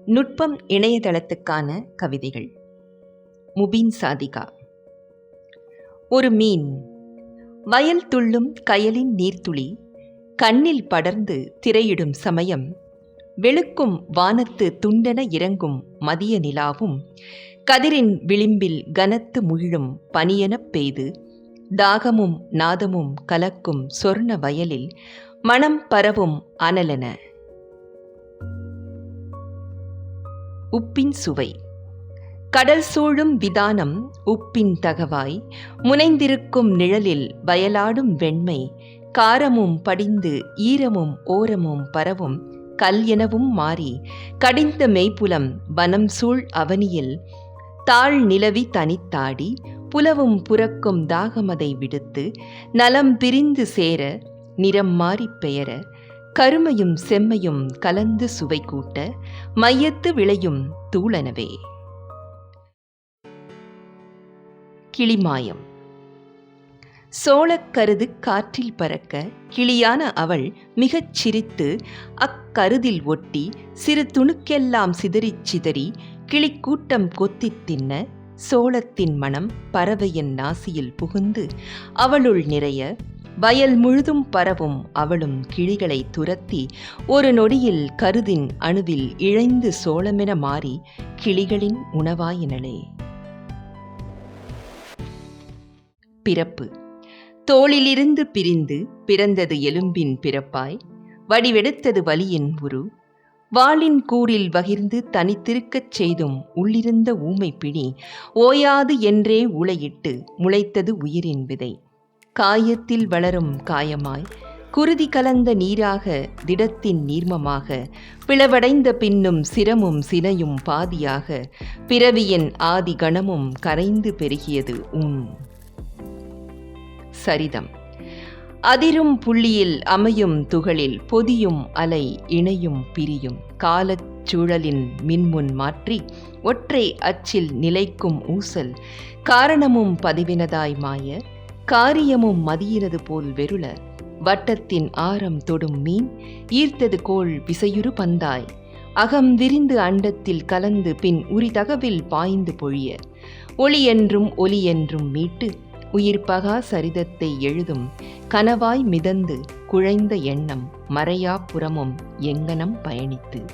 நுட்பம் இணையதளத்துக்கான கவிதைகள். முபீன் சாதிகா. ஒரு மீன். வயல் துள்ளும் கயலின் நீர்த்துளி கண்ணில் படர்ந்து திரையிடும் சமயம், வெளுக்கும் வானத்து துண்டென இறங்கும் மதிய நிலாவும், கதிரின் விளிம்பில் கனத்து முகிழும் பனியெனப் பெய்து, தாகமும் நாதமும் கலக்கும் சொர்ண வயலில் மனம் பரவும் அனலென. உப்பின் சுவை. கடல் சூழும் விதானம் உப்பின் தகவாய் முனைந்திருக்கும் நிழலில் வயலாடும் வெண்மை, காரமும் படிந்து ஈரமும் ஓரமும் பரவும் கல் எனவும் மாறி கடிந்த மெய்ப்புலம் வனம் சூழ் அவனியில் தாழ் நிலவி தனித்தாடி, புலவும் புறக்கும் தாகமதை விடுத்து நலம் பிரிந்து சேர நிறம் மாறிப் பெயர, கருமையும் செம்மையும் கலந்து சுவை கூட்ட மையத்து விளையும் தூளனவே. கிளிமாயம். சோளக்கருது காற்றில் பறக்க கிளியான அவள் மிகச் சிரித்து அக்கருதில் ஒட்டி சிறு துணுக்கெல்லாம் சிதறிச் சிதறி கிளிக்கூட்டம் கொத்தித் தின்ன, சோளத்தின் மனம் பறவையின் நாசியில் புகுந்து அவளுள் நிறைய, வயல் முழுதும் பரவும் அவளும் கிளிகளை துரத்தி ஒரு நொடியில் கருதின் அணுவில் இழைந்து சோளமென மாறி கிளிகளின் உணவாயினளே. பிறப்பு. தோளிலிருந்து பிரிந்து பிறந்தது எலும்பின் பிறப்பாய், வடிவெடுத்தது வலியின் உரு, வாளின் கூரில் வகிர்ந்து தனித்திருக்கச் செய்தும் உள்ளிருந்த ஊமை பிணி ஓயாது என்றே உளையிட்டு முளைத்தது உயிரின் விதை. காயத்தில் வளரும் காயமாய் குருதி கலந்த நீராக திடத்தின் நீர்மமாக, பிளவடைந்த பின்னும் சிரமும் சினையும் பாதியாக, பிறவியின் ஆதி கணமும் கரைந்து பெருகியது உன். சரிதம். அதிரும் புள்ளியில் அமையும் துகளில் பொதியும் அலை இணையும் பிரியும், காலச் சூழலின் மின்முன் மாற்றி ஒற்றை அச்சில் நிலைக்கும் ஊசல், காரணமும் பதிவினதாய் மாய காரியமும் மதியினது போல் வெருள, வட்டத்தின் ஆரம் தொடும் மீன் ஈர்த்தது கோள் விசையுறு பந்தாய், அகம் விரிந்து அண்டத்தில் கலந்து பின் உரிதகவில் பாய்ந்து பொழிய, ஒளி என்றும் ஒலி என்றும் மீட்டு உயிர் பகா சரிதத்தை எழுதும் கனவாய் மிதந்து குழைந்த எண்ணம் மறையா புறமும் எங்கனம் பயணித்து.